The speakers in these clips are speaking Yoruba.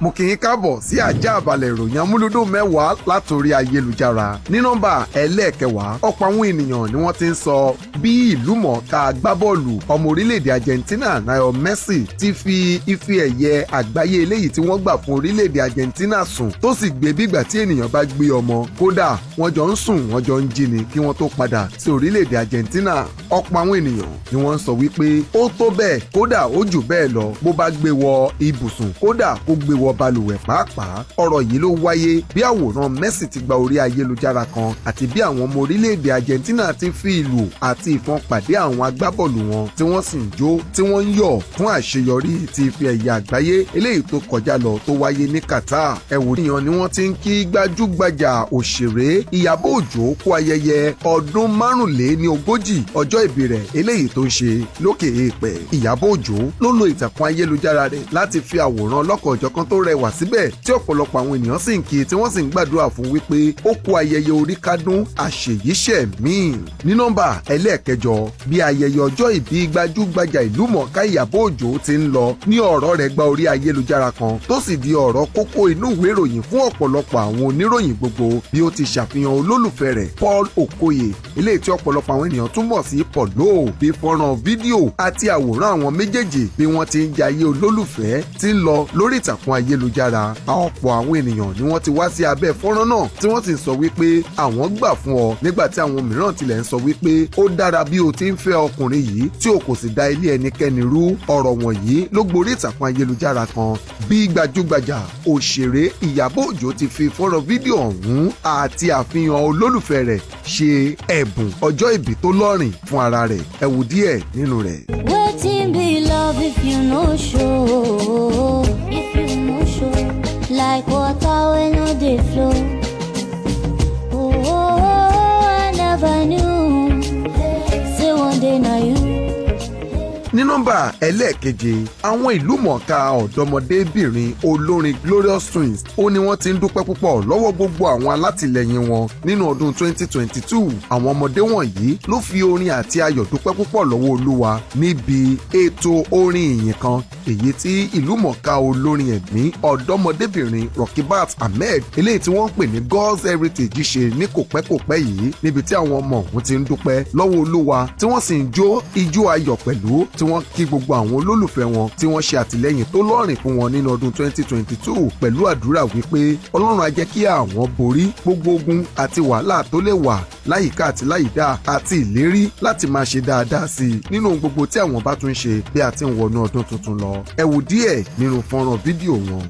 mo kí yín káàbọ̀ sí àjààbálẹ̀ ìròyìn amúlùdùn mẹ́wàá látòrí ayélujára. Ní nọ́mbà ẹlẹ́ẹ̀kẹwàá, ọ̀pọ̀ àwọn ènìyàn ni wọ́n ti ń sọ bí ìlúmọ̀ọ́ká agbábọ́ọ̀lù ọmọ orílẹ̀-èdè Argentina Lionel Messi ti fi ife ẹ̀yẹ àgbáyé eléyìí tí wọ́n gbà fún orílẹ̀-èdè Argentina sùn tó sì gbé bígbà tí ènìyàn bá gbé ọmọ. Kódà wọ́n jọ ń sùn wọ́n jọ ń jí ni kí wọ́n tó padà sí orílẹ̀-èdè Argentina. Ọ̀pọ̀ àwọn ènìyàn ni wọ́n ń sọ wípé ó tó bẹ́ẹ̀, kódà ó jù bẹ́ẹ̀ lọ bó bá gbé wọ ibùsùn, kódà kó gbé wọ balùwẹ̀ pàápàá. Ọ̀rọ̀ yìí ló wáyé bí àwòrán Messi ti gba orí ayélujára kan àti bí àwọn ọmọ orílẹ̀-èdè Argentina ti fi ìlù àti ìfọn pàdé àwọn agbábọ́ọ̀lù wọn tí wọ́n sì ń jó tí wọ́n ń yọ̀ fún àṣeyọrí ti ife ẹ̀yẹ àgbáyé eléyìí tó kọjá lọ tó wáyé ní Qatar. Ẹ̀wòrán ni wọ́n ti ń kí gbajúgbajà òṣèré Ìyábọ̀ Òjó kú ayẹyẹ ọdún 45 ọjọ́ ìbí rẹ̀ eléyìí tó ń ṣe lókè èèpẹ̀. Ìyábọ̀ Òjó ló lo ìtàkùn ayélujára rẹ̀ láti fi àwòrán lọ́kọ̀ọ̀jọ̀kan tó rẹwà síbẹ̀ tí ọ̀pọ̀lọpọ̀ àwọn ènìyàn sì ń kí tí wọ́n sì ń gbàdúrà fún wípé ó kú ayẹyẹ orí kádún àṣeyíṣẹ́ míì. Ní nọ́mbà ẹlẹ́ẹ̀kẹjọ, bí ayẹyẹ ọjọ́ ìbí gbajúgbajà ìlúmọ̀ọ́ká Ìyábọ̀ Òjó ti ń lọ ní ọ̀rọ̀ rẹ̀ gba orí ayélujára kan tó sì di ọ̀rọ̀ kókó inú ìwé ìròyìn fún ọ̀pọ̀lọpọ̀ àwọn oníròyìn gbogbo bí ó ti ṣàfihàn olólùfẹ́ rẹ̀ Paul Okoye eléyìí tí ọ̀pọ̀lọpọ̀ àwọn ènìyàn túmọ̀ sí Pọ̀lọ́ bí fọ́nrán fídíò àti àwòrán àwọn méjèèjì bí wọ́n ti ń jayé olólùfẹ́ ti ń lọ lórí ìtàkùn ayélujára. Ọ̀pọ̀ àwọn ènìyàn ni wọ́n ti wá sí abẹ́ fọ́nrán náà tí wọ́n sì ń sọ wípé àwọn gbà fún ọ nígbà tí àwọn mìíràn tilẹ̀ ń sọ wípé ó dára bí o ti ń fẹ́ ọkùnrin yìí tí o kò sì dá ilé ẹnikẹ́ni rú. Ọ̀rọ̀ wọ̀nyí ló gborí ìtàkùn ayélujára kan bí gbajúgbajà òṣèré Ìyábọ̀ Òjó ti fi fọ́nrán fídíò ọ̀hún àti àfihàn olólùfẹ́ rẹ̀ ṣe ẹ̀bùn ọjọ́ ìbí tó lọ́rìn fún ara rẹ̀. Ẹ wò díẹ̀ nínú rẹ̀. Wetin be love if you no show? If you no show, like water wey no dey flow. I never knew. Say one day na you. Ní nọ́mbà ẹlẹ́ẹ̀keje, àwọn ìlúmọ̀ọ́ká ọ̀dọ́mọdébìnrin olórin Glorious Twins ó ní wọ́n ti ń dúpẹ́ púpọ̀ lọ́wọ́ gbogbo àwọn alátìlẹyìn wọn nínú ọdún 2022. Àwọn ọmọdé wọ̀nyí ló fi orin àti ayọ̀ dúpẹ́ púpọ̀ lọ́wọ́ Olúwa níbi ètò orin ìyìn kan èyí tí ìlúmọ̀ọ́ká olórin ẹ̀mí ọ̀dọ́mọdébìnrin Rokibat Ahmed eléyìí tí wọ́n ń pè ní God's Heritage ṣe ní kòpẹ́kòpẹ́ yìí níbi tí àwọn ọmọ ọ̀hún ti ń dúpẹ́ lọ́wọ́ Olúwa tí wọ́n sì ń jó ijó ayọ̀ pẹ̀lú tí wọ́n kí gbogbo àwọn olólùfẹ́ wọn tí wọ́n ṣe àtìlẹ́yìn tó lọ́rìn fún wọn nínú ọdún 2022 pẹ̀lú àdúrà wípé Ọlọ́run á jẹ́ kí àwọn borí gbogbo ogun àti wàhálà tó lè wà láyìíká àti láyìídá àti ìlérí láti máa ṣe dáadáa sí i nínú gbogbo tí àwọn bá tún ṣe bí a ti ń wọnú ọdún tuntun lọ. Ẹ wò díẹ̀ nínú fọ́nrán fídíò wọn.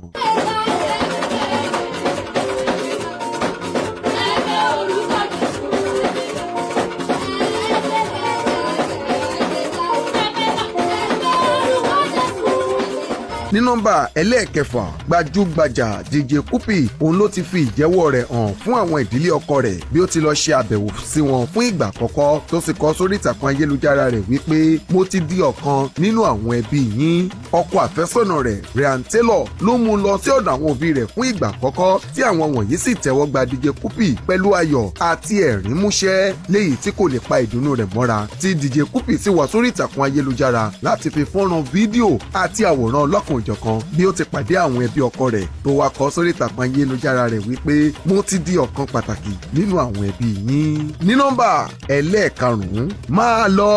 Ní nọ́mbà ẹlẹ́ẹ̀kẹfà, gbajúgbajà DJ Cuppy òun ló ti fi ìjẹ́wọ́ rẹ̀ hàn fún àwọn ìdílé ọkọ rẹ̀ bí ó ti lọ ṣe àbẹ̀wò sí wọn fún ìgbà àkọ́kọ́ tó sì kọ sórí ìtàkùn ayélujára rẹ̀ wípé mo ti di ọ̀kan nínú àwọn ẹbí yín. Ọkọ àfẹ́sọ́nà rẹ̀ Ryan Taylor ló mú lọ sí ọ̀dọ̀ àwọn òbí rẹ̀ fún ìgbà àkọ́kọ́ tí àwọn wọ̀nyí sì tẹ́wọ́ gba DJ Cuppy pẹ̀lú ayọ̀ àti ẹ̀rín músẹ́ léyìí tí kò lè pa ìdùnnú rẹ̀ mọ́ra tí DJ Cuppy sì wá sórí ìtàkùn ayélujára láti fi fọ́nrán fídíò àti àwòrán ọlọ́kan ìjọ̀kan bí ó ti pàdé àwọn ẹbí ọkọ rẹ̀ tó wá kọ sórí ìtàkùn ayélujára rẹ̀ wípé mo ti di ọ̀kan pàtàkì nínú àwọn ẹbí yín. Ní nọ́mbà ẹlẹ́ẹ̀karùn-ún, máa lọ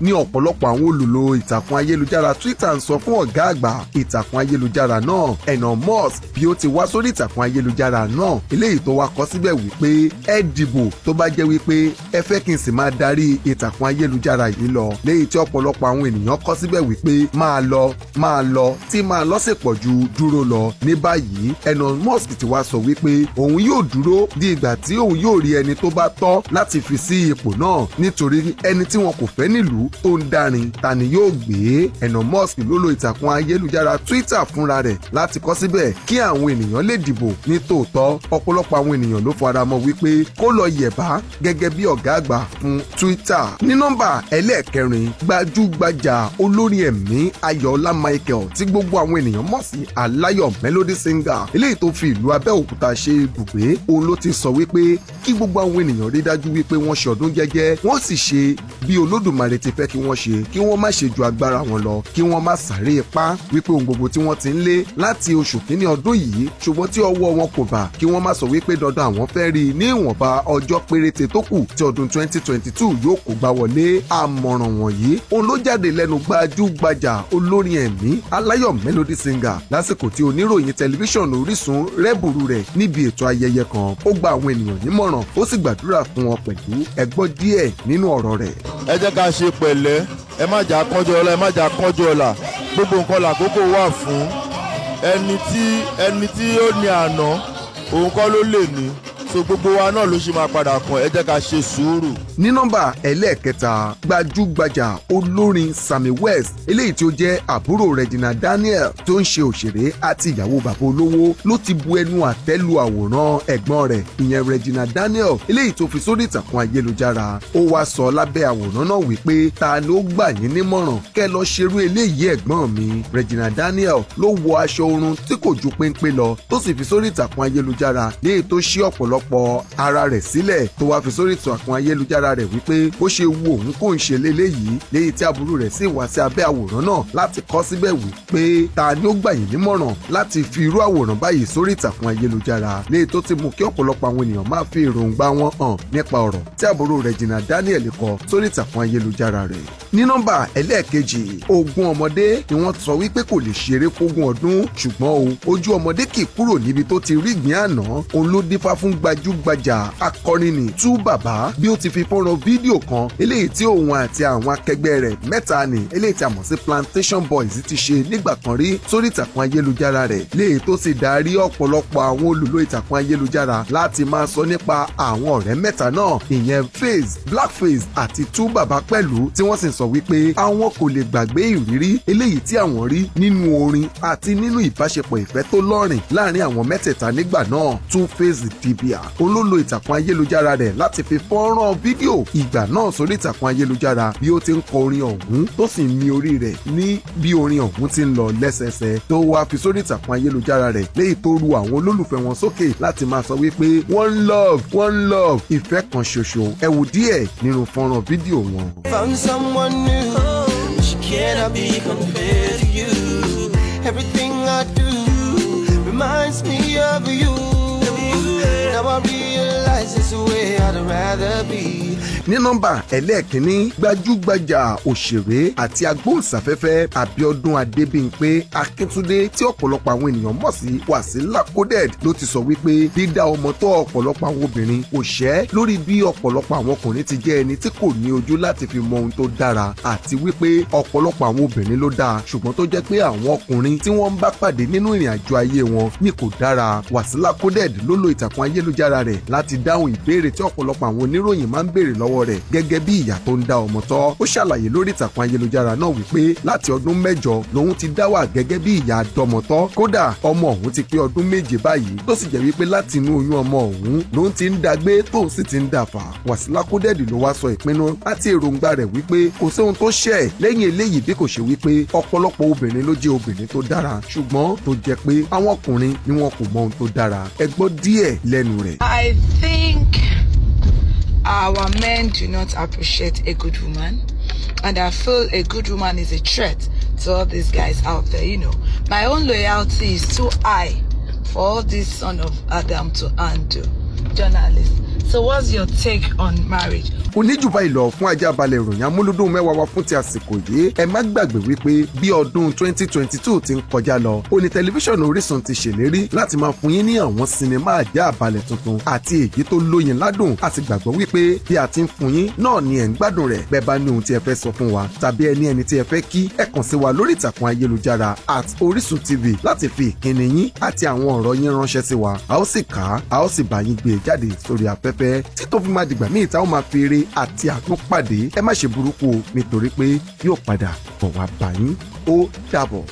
ní ọ̀pọ̀lọpọ̀ àwọn olùlò ìtàkùn ayélujára Twitter ń sọ fún ọ̀gá àgbà ìtàkùn ayélujára náà Elon Musk bí ó ti wá sórí ìtàkùn ayélujára náà eléyìí tó wá kọ síbẹ̀ wípé ẹ dìbò tó bá jẹ́ wípé ẹ fẹ́ kí n sì máa darí ìtàkùn ayélujára yìí lọ léyìí tí ọ̀pọ̀lọpọ̀ àwọn ènìyàn kọ síbẹ̀ wípé máa lọ tí máa lọ sì pọ̀ ju dúró lọ. Ní báyìí Elon Musk ti wá sọ wípé òun yóò dúró di ìgbà tí òun yóò rí ẹni tó bá tọ́ láti fi sí ipò náà nítorí ẹni tí wọn kò fẹ́ nílùú tó ń dárin ta ni yóò gbé. Elon Musk ló lo ìtàkùn ayélujára Twitter fúnra rẹ̀ láti kọ síbẹ̀ kí àwọn ènìyàn lè dìbò ní tòótọ́. Ọ̀pọ̀lọpọ̀ àwọn ènìyàn ló faramọ́ wípé kó lọ yẹ̀bá gẹ́gẹ́ bí ọ̀gá àgbà fún Twitter. Ní nọ́mbà ẹlẹ́ẹ̀kẹrin, gbajúgbajà olórin ẹ̀mí Ayọ̀ọ́lá Michael tí gbogbo gbogbo àwọn ènìyàn mọ̀ sí Aláyọ̀ Melody Singer eléyìí tó fi ìlú Abẹ́òkúta ṣe ibùgbé òun ló ti sọ wípé kí gbogbo àwọn ènìyàn rí dájú wípé wọ́n ṣe ọdún jẹ́jẹ́ wọ́n sì ṣe bí Olódùmarè ti fẹ́ kí wọ́n ṣe kí wọ́n má ṣe ju agbára wọn lọ kí wọ́n má sáré ipá wípé ohun gbogbo tí wọ́n ti ń lé láti oṣù kínní ọdún yìí ṣùgbọ́n tí ọwọ́ wọn kò bà kí wọ́n má sọ wípé dandan àwọn fẹ́ rí i ní ìwọ̀nba ọjọ́ péréte tó kù tí ọdún 2022 yóò kó gbá wọlé. Àmọ̀ràn wọ̀nyí òun ló jáde lẹ́nu gbajúgbajà olórin ẹ̀mí Aláyọ̀ Melody Singer lásìkò tí oníròyìn tẹlifíṣàn Orisun rẹ́bùrú rẹ̀ níbi ètò ayẹyẹ kan. Ó gba àwọn ènìyàn nímọ̀ràn ó sì gbàdúrà fún wọn pẹ̀lú. Ẹ gbọ́ díẹ̀ nínú ọ̀rọ̀ rẹ̀. Ẹ jẹ́ ká ṣe pẹ̀lẹ́, ẹ má jà kánjú ọlá, ẹ má jà kánjú ọlá, gbogbo nǹkan làkókò wà fún. Ẹni tí ó ní àná òun kọ́ ló lè ní, so gbogbo wa náà ló ṣe máa padà kàn, ẹ jẹ́ ká ṣe sùúrù. Ní nọ́mbà ẹlẹ́ẹ̀kẹta gbajúgbajà olórin Sammy West eléyìí tí ó jẹ́ àbúrò Regina Daniel tó ń ṣe òṣèré àti ìyàwó bàbá olówó ló ti bu ẹnu àtẹ́ lu àwòrán ẹ̀gbọ́n rẹ̀ ìyẹn Regina Daniel eléyìí tó fi sórí ìtàkùn ayélujára. Ó wá sọ lábẹ́ àwòrán náà wípé ta ló gbà yín nímọ̀ràn kẹ́ lọ ṣerú eléyìí ẹ̀gbọ́n mi. Regina Daniel ló wọ aṣọ orun tí kò ju péńpé lọ tó sì fi sórí ìtàkùn ayélujára léyìí tó ṣí ọ̀pọ̀lọpọ̀ ara rẹ̀ sílẹ̀ tó wá fi sórí ìtàkùn ayélujára rẹ̀ wípé bó ṣe wu òun kò ń ṣe léléyìí léyìí tí àbúrò rẹ̀ sì wá sí abẹ́ àwòrán náà láti kọ síbẹ̀ wípé ta ni ó gbà yín nímọ̀ràn láti fi irú àwòrán báyìí sórí ìtàkùn ayélujára léyìí tó ti mú kí ọ̀pọ̀lọpọ̀ àwọn ènìyàn máa fi èròǹgbà wọn hàn nípa ọ̀rọ̀ tí àbúrò Regina Daniel kọ sórí ìtàkùn ayélujára rẹ̀. Ní nọ́mbà ẹlẹ́ẹ̀kejì ogún ọmọdé ni wọ́n sọ wípé kò lè ṣeré fógún ọdún ṣùgbọ́n ojú ọmọdé kì í kúrò níbi tó ti rí ìgbín àná òun ló dífá fún gbajúgbajà akọrin ní tú bàbá bí ó ti fi fọ́nrán fídíò kan eléyìí tí òun àti àwọn akẹgbẹ́ rẹ̀ mẹ́ta ní eléyìí tí a mọ̀ sí Plantation Boys ti ṣe nígbà kan rí sórí ìtàkùn ayélujára rẹ̀ léyìí tó sì darí ọ̀pọ̀lọpọ̀ àwọn olùlò ìtàkùn ayélujára láti máa sọ nípa àwọn ọ̀rẹ́ mẹ́ta náà ìyẹn Face, Blackface àti tú bàbá pẹ̀lú tí wọ́n sì sọ wípé àwọn kò lè gbàgbé ìrírí eléyìí tí àwọn rí nínú orin àti nínú ìbáṣepọ̀ ìfẹ́ tó lọ́rìn láàrin àwọn mẹ́tẹ̀ẹ̀ta nígbà náà. Two-Face Dibia olólo ìtàkùn ayélujára rẹ̀ láti fi fọ́nrán fídíò ìgbà náà sórí ìtàkùn ayélujára bí ó ti ń kọ orin ọ̀hún tó sì ń mì orí rẹ̀ ní bí orin ọ̀hún ti ń lọ lẹ́sẹẹsẹ tó wá fi sórí ìtàkùn ayélujára rẹ̀ léyìí tó ru àwọn olólùfẹ́ wọn sókè láti máa sọ wípé one love ìfẹ́ kan ṣoṣo. Ẹ wò díẹ̀ nínú fọ́nrán fídíò wọn. Found someone new, she cannot be compared to you. Everything I do reminds me of you. Now I realize it's the way I'd rather be. Ní nọ́mbà ẹlẹ́ẹ̀kínní gbajúgbajà òṣèré àti agbóhùnsáfẹ́fẹ́ Abíọ́dún Adébímpé Akíntúndé tí ọ̀pọ̀lọpọ̀ àwọn ènìyàn mọ̀ sí Wasila coded ló ti sọ wípé dídá ọmọ tọ́ ọ̀pọ̀lọpọ̀ àwọn obìnrin kò ṣẹ́ lórí bí ọ̀pọ̀lọpọ̀ àwọn ọkùnrin ti jẹ́ ẹni tí kò ní ojú láti fi mọ ohun tó dára àti wípé ọ̀pọ̀lọpọ̀ àwọn obìnrin ló dáa ṣùgbọ́n tó jẹ́ pé àwọn ọkùnrin tí wọ́n ń bá pàdé nínú ìrìn àjò ayé wọn ni kò dára. Wasila coded ló lo ìtàkùn ayélujára rẹ̀ láti dáhùn ìbéèrè tí ọ̀pọ̀lọpọ̀ àwọn oníròyìn máa ń béèrè lọ́wọ́ rẹ̀ gẹ́gẹ́ bí ìyá tó ń dá ọmọ tọ́. Ó ṣàlàyé lórí ìtàkùn ayélujára náà wípé láti ọdún 8 lòun ti dá wà gẹ́gẹ́ bí ìyá dọ́mọtọ́ kódà ọmọ ọ̀hún ti pé ọdún 7 báyìí tó sì jẹ́ wípé láti inú oyún ọmọ ọ̀hún lòun ti ń dàgbé tóun sì ti ń dàfà. Wasila coded ló wá sọ ìpinnu àti èròǹgbà rẹ̀ wípé kò sí ohun tó ṣẹ̀ lẹ́yìn eléyìí bí kò ṣe wípé ọ̀pọ̀lọpọ̀ obìnrin ló jẹ́ obìnrin tó dára ṣùgbọ́n tó jẹ́ pé àwọn ọkùnrin ni wọn kò mọ ohun tó dára. Ẹ gbọ́ díẹ̀ lẹ́nu rẹ̀. I think our men do not appreciate a good woman, and I feel a good woman is a threat to all these guys out there. You know, my own loyalty is too high for all this son of Adam to handle. Journalist, so what's your take on marriage? Kò ní jù báyìí lọ fún Ajaabale ìròyìn amúlùdùn mẹ́wàá wa fún ti àsìkò yìí. Ẹ má gbàgbé wípé bí ọdún 2022 ti ń kọjá lọ ó ní tẹlifíṣàn Orisun ti ṣèlérí láti máa fún yín ní àwọn sinimá Ajaabale tuntun àti èyí tó lóyin ládùn. A sì gbàgbọ́ wípé bí a ti ń fún yín náà ni ẹ̀ ń gbádùn rẹ̀. Bẹ́ẹ̀ bá ní ohun tí ẹ fẹ́ sọ fún wa tàbí ẹni tí ẹ fẹ́ kí ẹ kàn sí wa lórí ìtàkùn ayélujára @Orisun TV láti fi ìkíni yín àti àwọn ọ̀rọ̀ yín ránṣẹ́ sí wa. A ó sì kà á, a ó sì bá yín gbé jáde sórí afẹ́fẹ́ tí tó fi máa dìgbà míì tá ó máa fi eré àti àánú pàdé. Ẹ má ṣe burúkú o nítorí pé yóò padà bọ̀ wá bá yín. Ó dàbọ̀.